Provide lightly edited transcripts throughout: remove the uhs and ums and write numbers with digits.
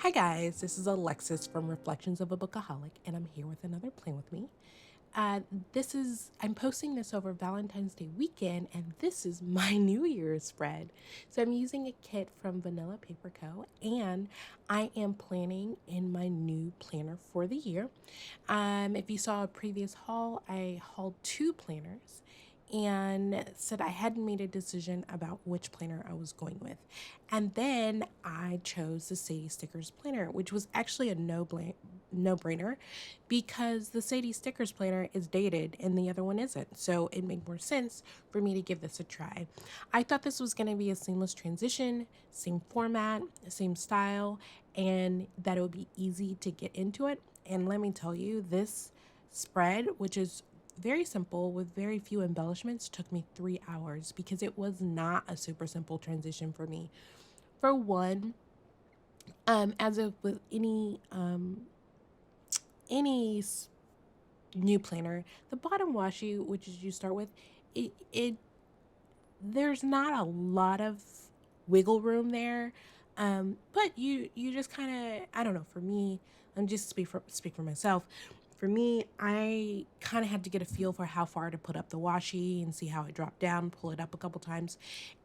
Hi guys, this is Alexis from Reflections of a Bookaholic, and I'm here with another Plan With Me. I'm posting this over Valentine's Day weekend, and this is my New Year's spread. So I'm using a kit from Vanilla Paper Co., and I am planning in my new planner for the year. If you saw a previous haul, I hauled 2 planners and said I hadn't made a decision about which planner I was going with. And then I chose the Sadie Stickers planner, which was actually a no-brainer because the Sadie Stickers planner is dated and the other one isn't. So it made more sense for me to give this a try. I thought this was going to be a seamless transition, same format, same style, and that it would be easy to get into it. And let me tell you, this spread, which is very simple with very few embellishments, took me 3 hours because it was not a super simple transition for me. For one, as if with any new planner, the bottom washi, which is you start with, it there's not a lot of wiggle room there, but you just kind of, I don't know, for me, I'm just speak for myself. For me, I kind of had to get a feel for how far to put up the washi and see how it dropped down, pull it up a couple times.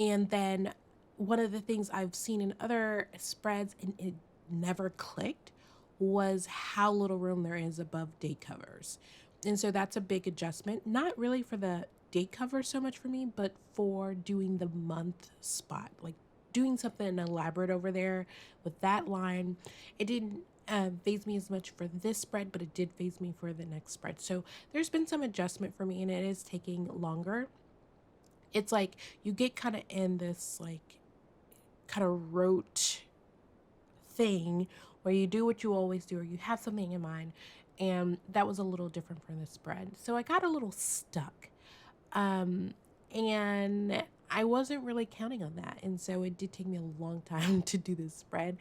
And then one of the things I've seen in other spreads and it never clicked was how little room there is above date covers. And so that's a big adjustment, not really for the date cover so much for me, but for doing the month spot, like doing something elaborate over there with that line. It didn't phase me as much for this spread, but it did phase me for the next spread. So there's been some adjustment for me and it is taking longer. It's like you get kind of in this like kind of rote thing where you do what you always do or you have something in mind, and that was a little different for this spread. So I got a little stuck. And I wasn't really counting on that. And so it did take me a long time to do this spread.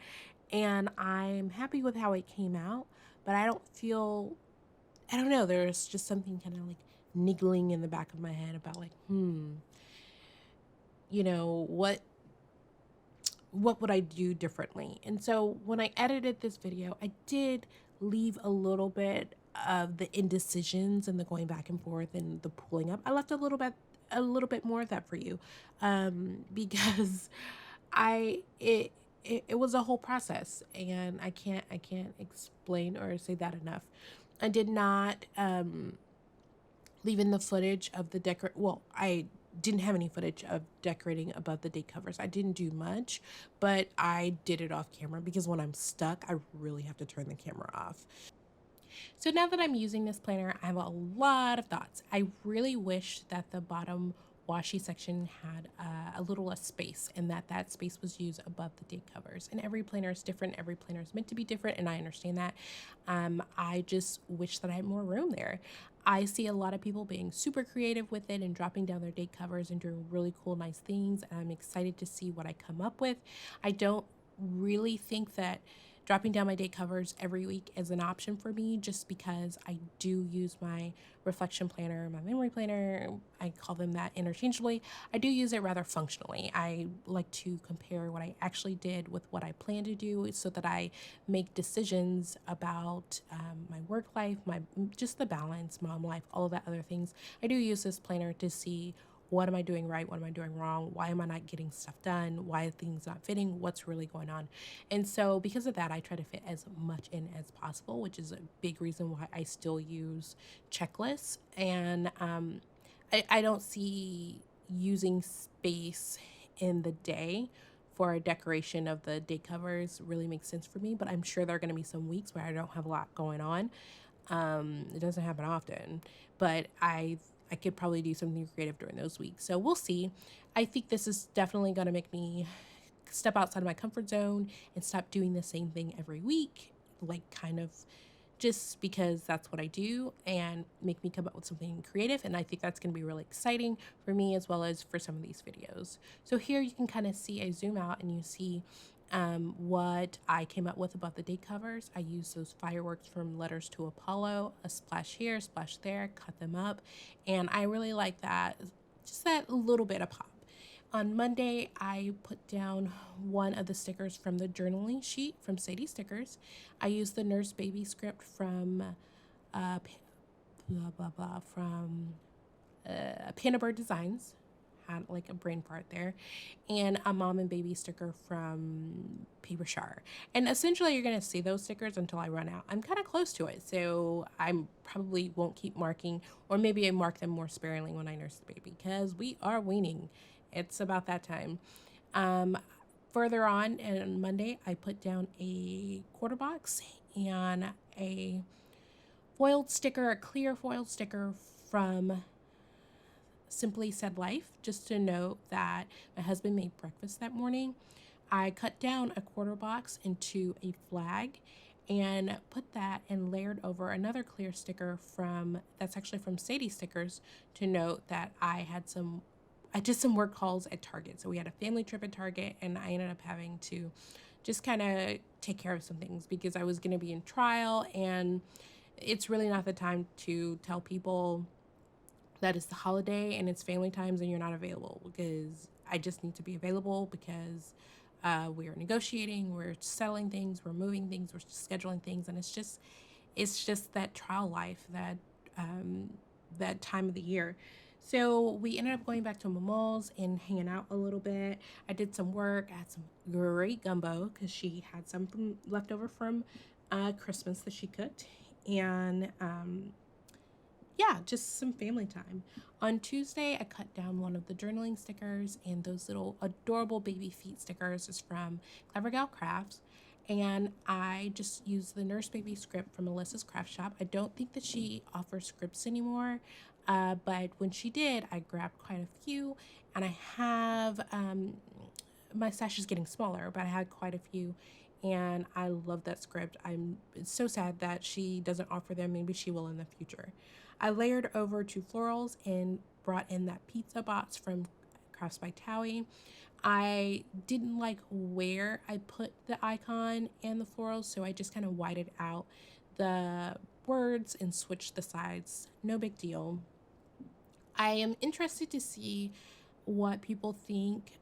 And I'm happy with how it came out, but I don't know, there's just something kind of like niggling in the back of my head about like, you know, what would I do differently? And so when I edited this video, I did leave a little bit of the indecisions and the going back and forth and the pulling up. I left a little bit more of that for you, because it was a whole process, and I can't explain or say that enough. I did not leave in the footage of the I didn't have any footage of decorating above the date covers. I didn't do much, but I did it off camera because when I'm stuck, I really have to turn the camera off. So now that I'm using this planner, I have a lot of thoughts. I really wish that the bottom washi section had a little less space and that space was used above the date covers. And every planner is different. Every planner is meant to be different, and I understand that. I just wish that I had more room there. I see a lot of people being super creative with it and dropping down their date covers and doing really cool, nice things. And I'm excited to see what I come up with. I don't really think that dropping down my date covers every week is an option for me, just because I do use my reflection planner, my memory planner, I call them that interchangeably. I do use it rather functionally. I like to compare what I actually did with what I plan to do so that I make decisions about my work life, just the balance, mom life, all of that other things. I do use this planner to see what am I doing right? What am I doing wrong? Why am I not getting stuff done? Why are things not fitting? What's really going on? And so because of that, I try to fit as much in as possible, which is a big reason why I still use checklists. And I don't see using space in the day for a decoration of the date covers really makes sense for me, but I'm sure there are going to be some weeks where I don't have a lot going on. It doesn't happen often, but I could probably do something creative during those weeks. So we'll see. I think this is definitely going to make me step outside of my comfort zone and stop doing the same thing every week, like kind of just because that's what I do, and make me come up with something creative. And I think that's going to be really exciting for me as well as for some of these videos. So here you can kind of see, I zoom out and you see what I came up with about the date covers. I used those fireworks from Letters to Apollo, a splash here, a splash there, cut them up. And I really like that, just that little bit of pop. On Monday, I put down one of the stickers from the journaling sheet from Sadie Stickers. I used the Nurse Baby script from blah blah blah from Bird Designs. Had like a brain fart there, and a mom and baby sticker from Paper Char. And essentially, you're gonna see those stickers until I run out. I'm kind of close to it, so I probably won't keep marking, or maybe I mark them more sparingly when I nurse the baby because we are weaning. It's about that time. Um, Further on Monday, I put down a quarter box and a foiled sticker, a clear foiled sticker from Simply Said Life, just to note that my husband made breakfast that morning. I cut down a quarter box into a flag and put that and layered over another clear sticker that's actually from Sadie Stickers, to note that I did some work calls at Target. So we had a family trip at Target, and I ended up having to just kind of take care of some things because I was going to be in trial, and it's really not the time to tell people that it's the holiday and it's family times and you're not available, because I just need to be available because we are negotiating, we're settling things, we're moving things, we're scheduling things, and it's just that trial life, that time of the year. So we ended up going back to Momol's and hanging out a little bit. I did some work. I had some great gumbo because she had some left over from Christmas that she cooked. And yeah, just some family time. On Tuesday, I cut down one of the journaling stickers, and those little adorable baby feet stickers is from Clever Gal Crafts. And I just used the Nurse Baby script from Melissa's Craft Shop. I don't think that she offers scripts anymore, but when she did, I grabbed quite a few, and I have, my stash is getting smaller, but I had quite a few, and I love that script. It's so sad that she doesn't offer them. Maybe she will in the future. I layered over to florals and brought in that pizza box from Crafts by Towie. I didn't like where I put the icon and the florals, so I just kind of whited out the words and switched the sides. No big deal. I am interested to see what people think,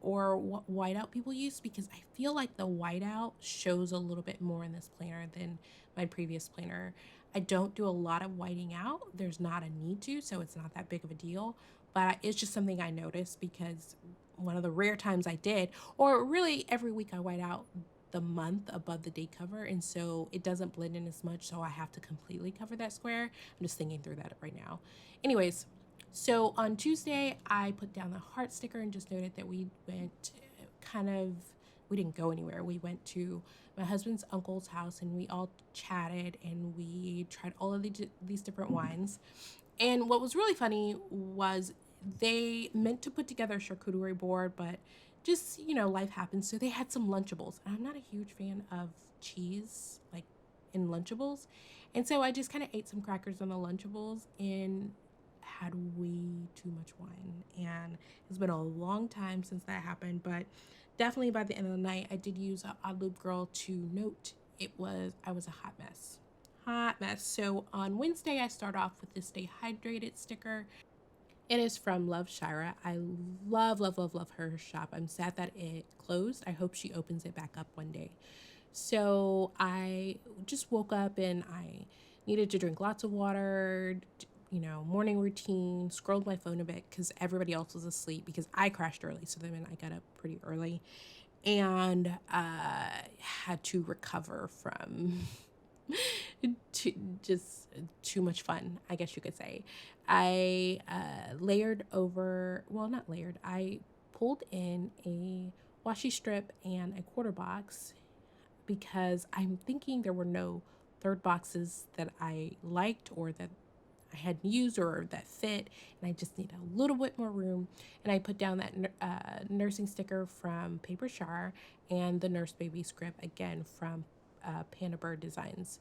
or what whiteout people use, because I feel like the whiteout shows a little bit more in this planner than my previous planner. I don't do a lot of whiting out. There's not a need to, so it's not that big of a deal. But it's just something I noticed because one of the rare times I did, or really every week I white out the month above the date cover, and so it doesn't blend in as much, so I have to completely cover that square. I'm just thinking through that right now. Anyways, so on Tuesday, I put down the heart sticker and just noted that we didn't go anywhere. We went to my husband's uncle's house and we all chatted and we tried all of these different wines. And what was really funny was they meant to put together a charcuterie board, but just, life happens. So they had some Lunchables. And I'm not a huge fan of cheese, like in Lunchables. And so I just kind of ate some crackers on the Lunchables and had way too much wine. And it's been a long time since that happened, but definitely by the end of the night, I did use an Odd Loop Girl to note I was a hot mess. Hot mess. So on Wednesday, I start off with this Stay Hydrated sticker. It is from Love Shira. I love, love, love, love her shop. I'm sad that it closed. I hope she opens it back up one day. So I just woke up and I needed to drink lots of water, morning routine, scrolled my phone a bit because everybody else was asleep because I crashed early. So then I got up pretty early and had to recover from just too much fun, I guess you could say. I I pulled in a washi strip and a quarter box because I'm thinking there were no third boxes that I liked or that I hadn't used or that fit, and I just need a little bit more room. And I put down that nursing sticker from Paper Char and the Nurse Baby script again from Bird Designs.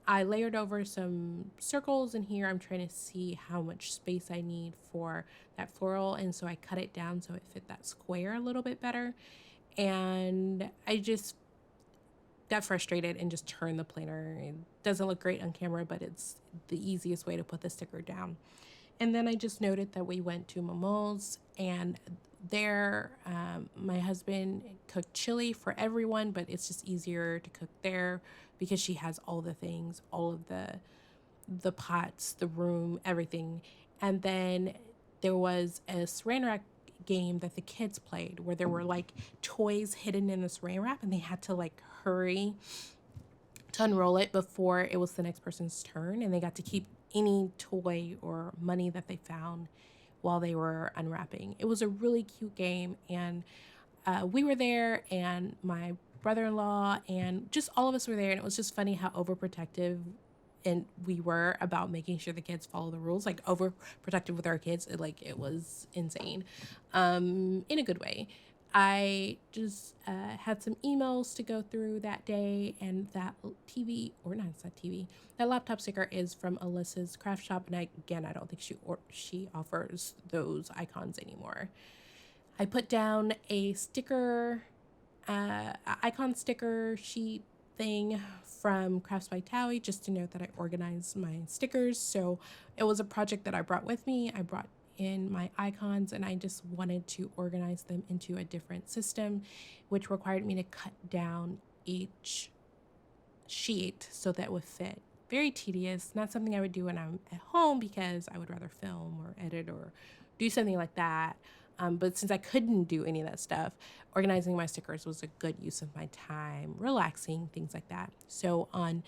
I layered over some circles in here. I'm trying to see how much space I need for that floral, and so I cut it down so it fit that square a little bit better. And I just got frustrated and just turned the planner. It doesn't look great on camera, but it's the easiest way to put the sticker down. And then I just noted that we went to Momo's, and there, my husband cooked chili for everyone, but it's just easier to cook there because she has all the things, all of the pots, the room, everything. And then there was a saran wrap game that the kids played where there were like toys hidden in the saran wrap, and they had to like hurry to unroll it before it was the next person's turn, and they got to keep any toy or money that they found while they were unwrapping. It was a really cute game, and we were there, and my brother-in-law and just all of us were there, and it was just funny how overprotective and we were about making sure the kids follow the rules, like overprotective with our kids. It was insane, in a good way. I just had some emails to go through that day, and that TV, or not, it's not TV, that laptop sticker is from Alyssa's craft shop, and I don't think she offers those icons anymore. I put down a sticker, icon sticker sheet thing from Crafts by Towie, just to note that I organized my stickers. So it was a project that I brought with me. I brought in my icons, and I just wanted to organize them into a different system, which required me to cut down each sheet so that would fit. Very tedious, not something I would do when I'm at home because I would rather film or edit or do something like that. But since I couldn't do any of that stuff, organizing my stickers was a good use of my time, relaxing, things like that. So on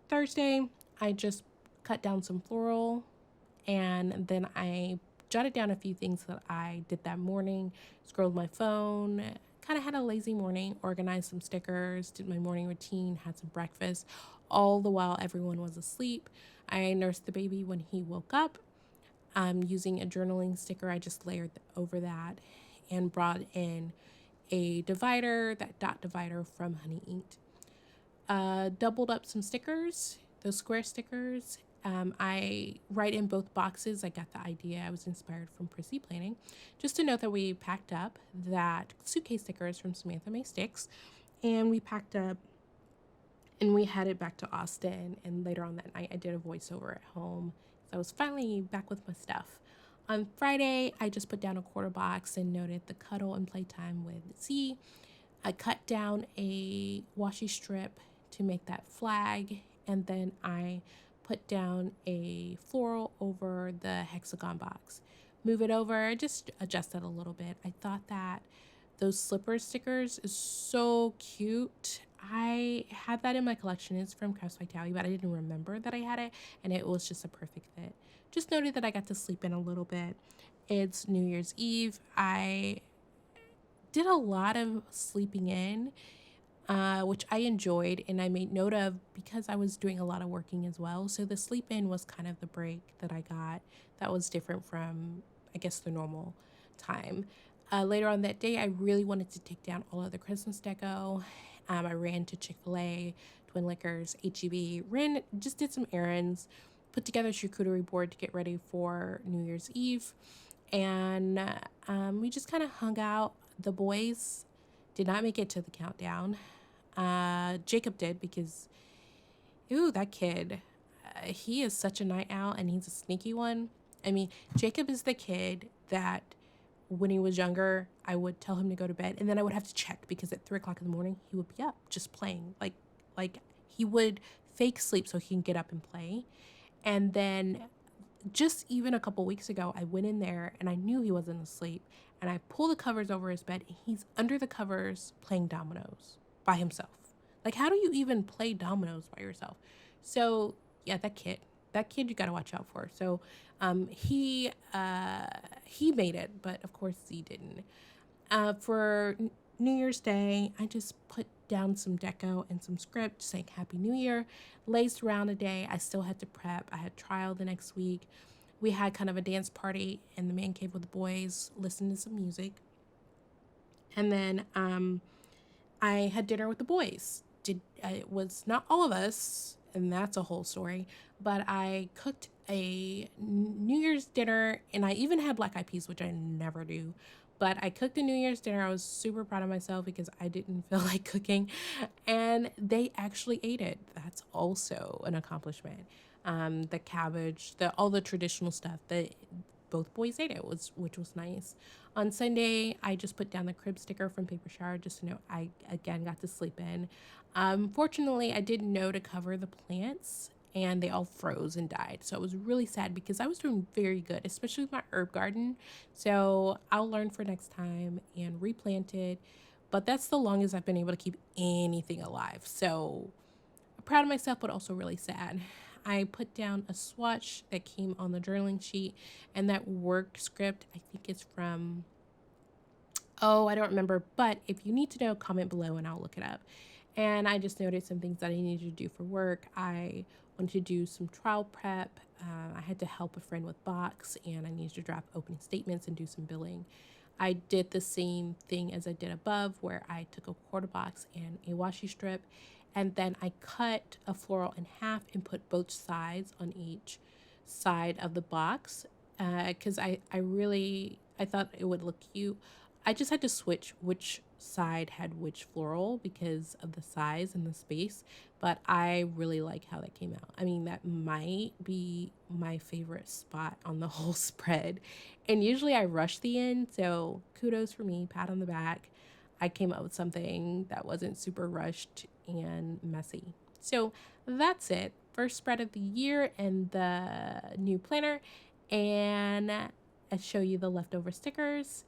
Thursday, I just cut down some floral, and then I jotted down a few things that I did that morning, scrolled my phone, kind of had a lazy morning, organized some stickers, did my morning routine, had some breakfast, all the while everyone was asleep. I nursed the baby when he woke up. Using a journaling sticker, I just layered over that and brought in a divider, that dot divider from Honey Inked. Doubled up some stickers, those square stickers. I write in both boxes. I got the idea. I was inspired from Prissy Planning. Just to note that we packed up that suitcase stickers from Samantha May Sticks, and we packed up and we headed back to Austin. And later on that night, I did a voiceover at home. So I was finally back with my stuff. On Friday, I just put down a quarter box and noted the cuddle and playtime with Z. I cut down a washi strip to make that flag, and then I put down a floral over the hexagon box. Move it over, just adjust it a little bit. I thought that those slipper stickers is so cute. I had that in my collection. It's from Crafts by Towie, but I didn't remember that I had it, and it was just a perfect fit. Just noted that I got to sleep in a little bit. It's New Year's Eve. I did a lot of sleeping in, which I enjoyed, and I made note of because I was doing a lot of working as well. So the sleep in was kind of the break that I got that was different from, I guess, the normal time. Later on that day, I really wanted to take down all of the Christmas deco. I ran to Chick-fil-A, Twin Liquors, HEB, just did some errands, put together a charcuterie board to get ready for New Year's Eve. And we just kind of hung out. The boys did not make it to the countdown. Jacob did because, that kid, he is such a night owl, and he's a sneaky one. I mean, Jacob is the kid that when he was younger, I would tell him to go to bed, and then I would have to check because at 3:00 in the morning, he would be up just playing. Like he would fake sleep so he can get up and play. And then just even a couple weeks ago, I went in there and I knew he wasn't asleep, and I pulled the covers over his bed, and he's under the covers playing dominoes by himself. Like, how do you even play dominoes by yourself? So yeah, that kid you gotta watch out for. So he made it, but of course he didn't. For New Year's Day, I just put down some deco and some script saying Happy New Year. Laced around a day, I still had to prep. I had trial the next week. We had kind of a dance party in the man cave with the boys, listening to some music. And then I had dinner with the boys. It was not all of us, and that's a whole story, but I cooked a New Year's dinner, and I even had black eyed peas, which I never do. But I cooked a New Year's dinner. I was super proud of myself because I didn't feel like cooking, and they actually ate it. That's also an accomplishment. the cabbage, all the traditional stuff that both boys ate it, which was nice. On Sunday, I just put down the crib sticker from Paper Shower just to know I again got to sleep in. Fortunately, I didn't know to cover the plants and they all froze and died. So it was really sad because I was doing very good, especially with my herb garden. So I'll learn for next time and replant it. But that's the longest I've been able to keep anything alive. So I'm proud of myself, but also really sad. I put down a swatch that came on the journaling sheet, and that work script, I think it's from, oh, I don't remember. But if you need to know, comment below and I'll look it up. And I just noted some things that I needed to do for work. I wanted to do some trial prep. I had to help a friend with box, and I needed to draft opening statements and do some billing. I did the same thing as I did above, where I took a quarter box and a washi strip, and then I cut a floral in half and put both sides on each side of the box because I thought it would look cute. I just had to switch which side had which floral because of the size and the space, but I really like how that came out. I mean, that might be my favorite spot on the whole spread. And usually I rush the end, so kudos for me, pat on the back. I came up with something that wasn't super rushed and messy. So that's it. First spread of the year and the new planner. And I show you the leftover stickers.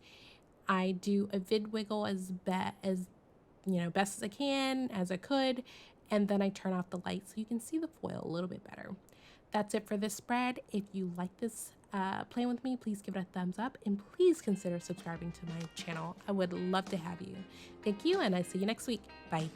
I do a vid wiggle as best as I can, as I could, and then I turn off the light so you can see the foil a little bit better. That's it for this spread. If you like this plan with me, please give it a thumbs up, and please consider subscribing to my channel. I would love to have you. Thank you, and I see you next week. Bye.